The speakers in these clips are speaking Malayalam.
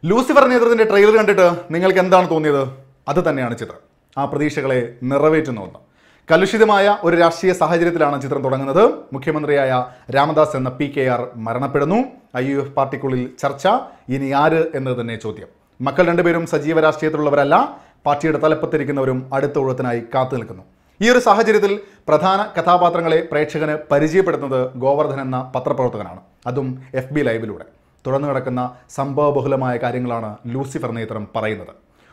ലൂസിഫർ നേതൃത്വത്തിന്റെ ട്രെയിലർ കണ്ടിട്ട് നിങ്ങൾക്ക് എന്താണ് തോന്നിയത്? അത് തന്നെയാണ് ചിത്രം. ആ പ്രതീക്ഷകളെ നിറവേറ്റുന്ന ഒന്ന്. കലുഷിതമായ ഒരു രാഷ്ട്രീയ സാഹചര്യത്തിലാണ് ചിത്രം തുടങ്ങുന്നത്. മുഖ്യമന്ത്രിയായ രാമദാസ് എന്ന PKR മരണപ്പെടുന്നു. IUF പാർട്ടിക്കുള്ളിൽ ചർച്ച. ഇനി ആര് എന്നത് തന്നെ ചോദ്യം. മക്കൾ രണ്ടുപേരും സജീവ രാഷ്ട്രീയത്തിലുള്ളവരല്ല, പാർട്ടിയുടെ തലപ്പത്തിരിക്കുന്നവരും അടുത്ത ഊഴത്തിനായി കാത്തു നിൽക്കുന്നു. ഈ ഒരു സാഹചര്യത്തിൽ പ്രധാന കഥാപാത്രങ്ങളെ പ്രേക്ഷകന് പരിചയപ്പെടുത്തുന്നത് ഗോവർദ്ധൻ എന്ന പത്രപ്രവർത്തകനാണ്, അതും FB ലൈവിലൂടെ. തുടർന്ന് കിടക്കുന്ന സംഭവബഹുലമായ കാര്യങ്ങളാണ് ലൂസിഫർ നേത്രം പറയുന്നത്.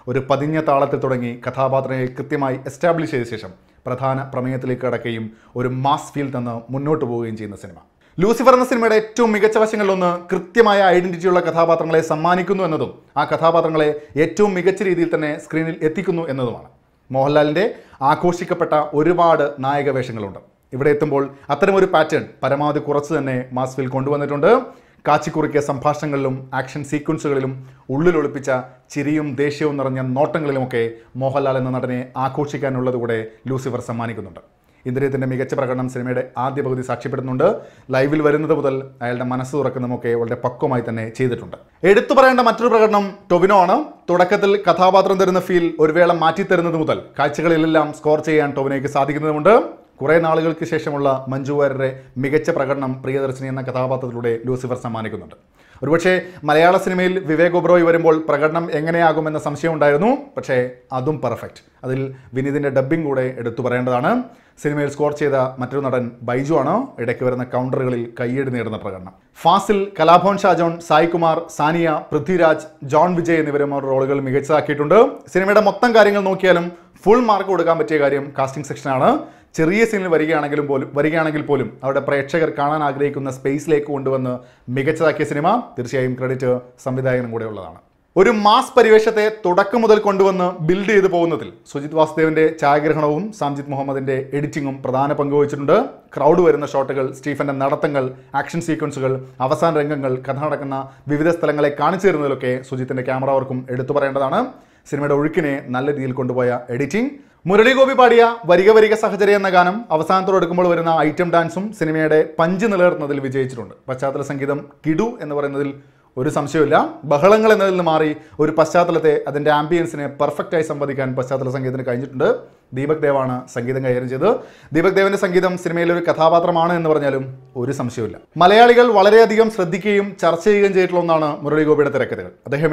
ഒരു പതിഞ്ഞ താളത്തിൽ തുടങ്ങി കഥാപാത്രങ്ങളെ കൃത്യമായി എസ്റ്റാബ്ലിഷ് ചെയ്ത ശേഷം പ്രധാന പ്രമേയത്തിലേക്ക് കടക്കുകയും ഒരു മാസ് ഫീൽ തന്ന് മുന്നോട്ട് പോവുകയും ചെയ്യുന്ന സിനിമ. ലൂസിഫർ എന്ന സിനിമയുടെ ഏറ്റവും മികച്ച വശങ്ങളിലൊന്ന് കൃത്യമായ ഐഡന്റിറ്റിയുള്ള കഥാപാത്രങ്ങളെ സമ്മാനിക്കുന്നു എന്നതും ആ കഥാപാത്രങ്ങളെ ഏറ്റവും മികച്ച രീതിയിൽ തന്നെ സ്ക്രീനിൽ എത്തിക്കുന്നു എന്നതുമാണ്. മോഹൻലാലിൻ്റെ ആഘോഷിക്കപ്പെട്ട ഒരുപാട് നായക വേഷങ്ങളുണ്ട്. ഇവിടെ എത്തുമ്പോൾ അത്തരമൊരു പാറ്റേൺ പരമാവധി കുറച്ച് തന്നെ മാസ് ഫീൽ കൊണ്ടുവന്നിട്ടുണ്ട്. കാച്ചിക്കുറിക്കിയ സംഭാഷണങ്ങളിലും ആക്ഷൻ സീക്വൻസുകളിലും ഉള്ളിലൊളിപ്പിച്ച ചിരിയും ദേഷ്യവും നിറഞ്ഞ നോട്ടങ്ങളിലുമൊക്കെ മോഹൻലാൽ എന്ന നടനെ ആഘോഷിക്കാനുള്ളതുകൂടെ ലൂസിഫർ സമ്മാനിക്കുന്നുണ്ട്. ഇന്ദ്രിയത്തിൻ്റെ മികച്ച പ്രകടനം സിനിമയുടെ ആദ്യ പകുതി സാക്ഷ്യപ്പെടുന്നുണ്ട്. ലൈവിൽ വരുന്നത് മുതൽ അയാളുടെ മനസ്സ് തുറക്കുന്നതുമൊക്കെ വളരെ പക്വമായി തന്നെ ചെയ്തിട്ടുണ്ട്. എടുത്തു പറയേണ്ട മറ്റൊരു പ്രകടനം ടൊവിനോ ആണ്. തുടക്കത്തിൽ കഥാപാത്രം തരുന്ന ഫീൽ ഒരു വേള മാറ്റിത്തരുന്നത് മുതൽ കാഴ്ചകളിലെല്ലാം സ്കോർ ചെയ്യാൻ ടൊവിനോയ്ക്ക് സാധിക്കുന്നതുമുണ്ട്. കുറേ നാളുകൾക്ക് ശേഷമുള്ള മഞ്ജു വാര്യരുടെ മികച്ച പ്രകടനം പ്രിയദർശിനി എന്ന കഥാപാത്രത്തിലൂടെ ലൂസിഫർ സമ്മാനിക്കുന്നുണ്ട്. ഒരുപക്ഷെ മലയാള സിനിമയിൽ വിവേക് ഒബ്രോയ് വരുമ്പോൾ പ്രകടനം എങ്ങനെയാകുമെന്ന സംശയം ഉണ്ടായിരുന്നു. പക്ഷേ അതും പെർഫെക്റ്റ്. അതിൽ വിനീതിൻ്റെ ഡബ്ബിംഗ് കൂടെ എടുത്തു പറയേണ്ടതാണ്. സിനിമയിൽ സ്കോർ ചെയ്ത മറ്റൊരു നടൻ ബൈജു ആണ്. ഇടയ്ക്ക് വരുന്ന കൗണ്ടറുകളിൽ കയ്യടി നേടുന്ന പ്രകടനം. ഫാസിൽ, കലാഭവൻ ഷാജോൺ, സായികുമാർ, സാനിയ, പൃഥ്വിരാജ്, ജോൺ വിജയ് എന്നിവരും അവരുടെ റോളുകൾ മികച്ചതാക്കിയിട്ടുണ്ട്. സിനിമയുടെ മൊത്തം കാര്യങ്ങൾ നോക്കിയാലും ഫുൾ മാർക്ക് കൊടുക്കാൻ പറ്റിയ കാര്യം കാസ്റ്റിംഗ് സെക്ഷനാണ്. ചെറിയ സീനിൽ വരികയാണെങ്കിൽ പോലും അവരുടെ പ്രേക്ഷകർ കാണാൻ ആഗ്രഹിക്കുന്ന സ്പേസിലേക്ക് കൊണ്ടുവന്ന് മികച്ചതാക്കിയ സിനിമ. തീർച്ചയായും ക്രെഡിറ്റ് സംവിധായകനും കൂടെ ഉള്ളതാണ്. ഒരു മാസ് പരിവേഷത്തെ തുടക്കം മുതൽ കൊണ്ടുവന്ന് ബിൽഡ് ചെയ്തു പോകുന്നതിൽ സുജിത് വാസുദേവിൻ്റെ ഛായാഗ്രഹണവും സാംജിത് മുഹമ്മദിൻ്റെ എഡിറ്റിങ്ങും പ്രധാന പങ്ക് വഹിച്ചിട്ടുണ്ട്. ക്രൗഡ് വരുന്ന ഷോട്ടുകൾ, സ്റ്റീഫൻ്റെ നടത്തങ്ങൾ, ആക്ഷൻ സീക്വൻസുകൾ, അവസാന രംഗങ്ങൾ, കഥ നടക്കുന്ന വിവിധ സ്ഥലങ്ങളെ കാണിച്ചു തരുന്നതിലൊക്കെ സുജിത്തിൻ്റെ ക്യാമറ വർക്കും എടുത്തു പറയേണ്ടതാണ്. സിനിമയുടെ ഒഴുക്കിനെ നല്ല രീതിയിൽ കൊണ്ടുപോയ എഡിറ്റിംഗ്. മുരളി ഗോപി പാടിയ വരിക വരിക സഹചര്യ എന്ന ഗാനം അവസാനത്തോടെ എടുക്കുമ്പോൾ വരുന്ന ഐറ്റം ഡാൻസും സിനിമയുടെ പഞ്ച് നിലനിർത്തുന്നതിൽ വിജയിച്ചിട്ടുണ്ട്. പശ്ചാത്തല സംഗീതം കിടു എന്ന് പറയുന്നതിൽ ഒരു സംശയമില്ല. ബഹളങ്ങൾ എന്നതിൽ നിന്ന് മാറി ഒരു പശ്ചാത്തലത്തെ അതിൻ്റെ ആംബിയൻസിനെ പെർഫെക്റ്റായി സംവദിക്കാൻ പശ്ചാത്തല സംഗീതത്തിന് കഴിഞ്ഞിട്ടുണ്ട്. ദീപക് ദേവാണ് സംഗീതം കൈകാര്യം ചെയ്തത്. ദീപക് ദേവിൻ്റെ സംഗീതം സിനിമയിലെ ഒരു കഥാപാത്രമാണ് എന്ന് പറഞ്ഞാലും ഒരു സംശയമില്ല. മലയാളികൾ വളരെയധികം ശ്രദ്ധിക്കുകയും ചർച്ച ചെയ്യുകയും ചെയ്തിട്ടുള്ള ഒന്നാണ് മുരളി ഗോപിയുടെ തിരക്കഥകൾ. അദ്ദേഹം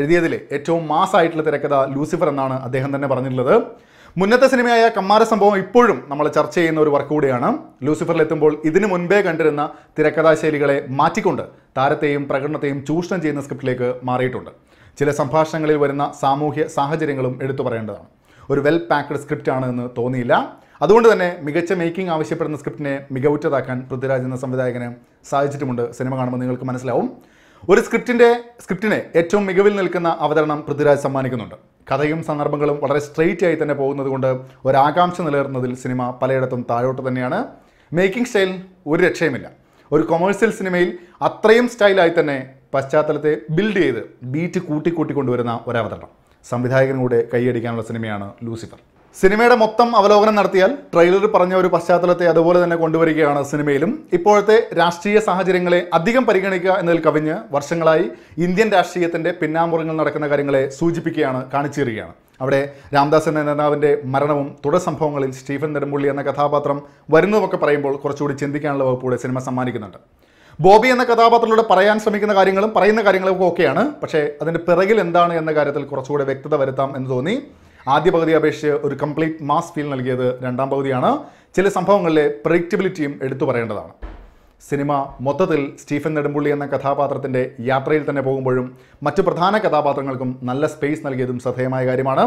എഴുതിയതിലെ ഏറ്റവും മാസ്സായിട്ടുള്ള തിരക്കഥ ലൂസിഫർ എന്നാണ് അദ്ദേഹം തന്നെ പറഞ്ഞിട്ടുള്ളത്. മുന്നത്തെ സിനിമയായ കമ്മാര സംഭവം ഇപ്പോഴും നമ്മൾ ചർച്ച ചെയ്യുന്ന ഒരു വർക്ക് കൂടിയാണ്. ലൂസിഫറിലെത്തുമ്പോൾ ഇതിനു മുൻപേ കണ്ടിരുന്ന തിരക്കഥാശൈലികളെ മാറ്റിക്കൊണ്ട് താരത്തെയും പ്രകടനത്തെയും ചൂഷണം ചെയ്യുന്ന സ്ക്രിപ്റ്റിലേക്ക് മാറിയിട്ടുണ്ട്. ചില സംഭാഷണങ്ങളിൽ വരുന്ന സാമൂഹ്യ സാഹചര്യങ്ങളും എടുത്തു പറയേണ്ടതാണ്. ഒരു വെൽ പാക്ഡ് സ്ക്രിപ്റ്റാണ് എന്ന് തോന്നിയില്ല. അതുകൊണ്ട് തന്നെ മികച്ച മേക്കിംഗ് ആവശ്യപ്പെടുന്ന സ്ക്രിപ്റ്റിനെ മികവുറ്റതാക്കാൻ പൃഥ്വിരാജ് എന്ന സംവിധായകന് സാധിച്ചിട്ടുമുണ്ട്. സിനിമ കാണുമ്പോൾ നിങ്ങൾക്ക് മനസ്സിലാവും. ഒരു സ്ക്രിപ്റ്റിനെ ഏറ്റവും മികവിൽ നിൽക്കുന്ന അവതരണം പൃഥ്വിരാജ് സമ്മാനിക്കുന്നുണ്ട്. കഥയും സന്ദർഭങ്ങളും വളരെ സ്ട്രെയിറ്റ് ആയി തന്നെ പോകുന്നത് കൊണ്ട് ഒരാകാംക്ഷ നിലനിർത്തുന്നതിൽ സിനിമ പലയിടത്തും താഴോട്ട് തന്നെയാണ്. മേക്കിംഗ് സ്റ്റൈൽ ഒരു രക്ഷയുമില്ല. ഒരു കൊമേഴ്സ്യൽ സിനിമയിൽ അത്രയും സ്റ്റൈലായി തന്നെ പശ്ചാത്തലത്തെ ബിൽഡ് ചെയ്ത് ബീറ്റ് കൂട്ടിക്കൊണ്ടുവരുന്ന ഒരവതരണം. സംവിധായകനും കൈയടിക്കാനുള്ള സിനിമയാണ് ലൂസിഫർ. സിനിമയുടെ മൊത്തം അവലോകനം നടത്തിയാൽ ട്രെയിലറിൽ പറഞ്ഞ ഒരു പശ്ചാത്തലത്തെ അതുപോലെ തന്നെ കൊണ്ടുവരികയാണ് സിനിമയിലും. ഇപ്പോഴത്തെ രാഷ്ട്രീയ സാഹചര്യങ്ങളെ അധികം പരിഗണിക്കുക എന്നതിൽ കവിഞ്ഞ് വർഷങ്ങളായി ഇന്ത്യൻ രാഷ്ട്രീയത്തിൻ്റെ പിന്നാമ്പുറങ്ങൾ നടക്കുന്ന കാര്യങ്ങളെ സൂചിപ്പിക്കുകയാണ്, കാണിച്ചു തരികയാണ്. അവിടെ രാമദാസ് എന്ന നേതാവിൻ്റെ മരണവും തുടർ സംഭവങ്ങളിൽ സ്റ്റീഫൻ നെടുമ്പുള്ളി എന്ന കഥാപാത്രം വരുന്നതൊക്കെ പറയുമ്പോൾ കുറച്ചുകൂടി ചിന്തിക്കാനുള്ള വകുപ്പൂടെ സിനിമ സമ്മാനിക്കുന്നുണ്ട്. ബോബി എന്ന കഥാപാത്രത്തിലൂടെ പറയാൻ ശ്രമിക്കുന്ന പറയുന്ന കാര്യങ്ങളും ഒക്കെയാണ്. പക്ഷേ അതിൻ്റെ പിറകിൽ എന്താണ് എന്ന കാര്യത്തിൽ കുറച്ചുകൂടെ വ്യക്തത വരുത്താം എന്ന് തോന്നി. ആദ്യ പകുതി അപേക്ഷിച്ച് ഒരു കംപ്ലീറ്റ് മാസ് ഫീൽ നൽകിയത് രണ്ടാം പകുതിയാണ്. ചില സംഭവങ്ങളിലെ പ്രെഡിക്റ്റബിലിറ്റിയും എടുത്തു പറയേണ്ടതാണ്. സിനിമ മൊത്തത്തിൽ സ്റ്റീഫൻ നെടുമ്പുള്ളി എന്ന കഥാപാത്രത്തിൻ്റെ യാത്രയിൽ തന്നെ പോകുമ്പോഴും മറ്റു പ്രധാന കഥാപാത്രങ്ങൾക്കും നല്ല സ്പേസ് നൽകിയതും ശ്രദ്ധേയമായ കാര്യമാണ്.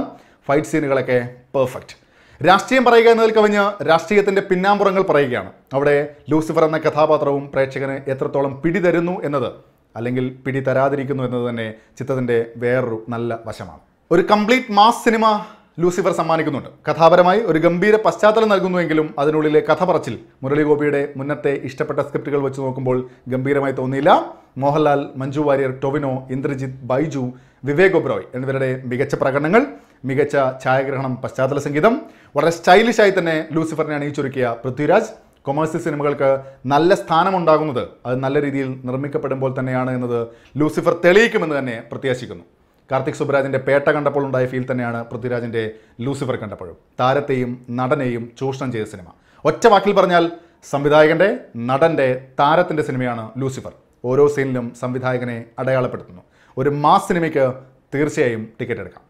ഫൈറ്റ് സീനുകളൊക്കെ പെർഫെക്റ്റ്. രാഷ്ട്രീയം പറയുക എന്നതിൽ കവിഞ്ഞ് രാഷ്ട്രീയത്തിൻ്റെ പിന്നാമ്പുറങ്ങൾ പറയുകയാണ്. അവിടെ ലൂസിഫർ എന്ന കഥാപാത്രവും പ്രേക്ഷകന് എത്രത്തോളം പിടി തരുന്നു എന്നത്, അല്ലെങ്കിൽ പിടി തരാതിരിക്കുന്നു എന്നത് തന്നെ ചിത്രത്തിൻ്റെ വേറൊരു നല്ല വശമാണ്. ഒരു കംപ്ലീറ്റ് മാസ് സിനിമ ലൂസിഫർ സമ്മാനിക്കുന്നുണ്ട്. കഥാപരമായി ഒരു ഗംഭീര പശ്ചാത്തലം നൽകുന്നുവെങ്കിലും അതിനുള്ളിലെ കഥ പറച്ചിൽ മുരളി ഗോപിയുടെ മുന്നത്തെ ഇഷ്ടപ്പെട്ട സ്ക്രിപ്റ്റുകൾ വെച്ച് നോക്കുമ്പോൾ ഗംഭീരമായി തോന്നിയില്ല. മോഹൻലാൽ, മഞ്ജു വാര്യർ, ടൊവിനോ, ഇന്ദ്രജിത്ത്, ബൈജു, വിവേക് ഒബ്രോയ് എന്നിവരുടെ മികച്ച പ്രകടനങ്ങൾ, മികച്ച ഛായാഗ്രഹണം, പശ്ചാത്തല സംഗീതം, വളരെ സ്റ്റൈലിഷായി തന്നെ ലൂസിഫറിനെ അണിയിച്ചൊരുക്കിയ പൃഥ്വിരാജ്, കൊമേഴ്സ്യൽ സിനിമകൾക്ക് നല്ല സ്ഥാനമുണ്ടാകുന്നത് അത് നല്ല രീതിയിൽ നിർമ്മിക്കപ്പെടുമ്പോൾ തന്നെയാണ് എന്നത് ലൂസിഫർ തെളിയിക്കുമെന്ന് തന്നെ പ്രത്യാശിക്കുന്നു. കാർത്തിക് സുബ്രാജിൻ്റെ പേട്ട കണ്ടപ്പോൾ ഉണ്ടായ ഫീൽ തന്നെയാണ് പൃഥ്വിരാജിൻ്റെ ലൂസിഫർ കണ്ടപ്പോഴും. താരത്തെയും നടനെയും ചൂഷണം ചെയ്ത സിനിമ. ഒറ്റ വാക്കിൽ പറഞ്ഞാൽ സംവിധായകൻ്റെ, നടൻ്റെ, താരത്തിൻ്റെ സിനിമയാണ് ലൂസിഫർ. ഓരോ സീനിലും സംവിധായകനെ അടയാളപ്പെടുത്തുന്നു. ഒരു മാസ് സിനിമയ്ക്ക് തീർച്ചയായും ടിക്കറ്റ് എടുക്കാം.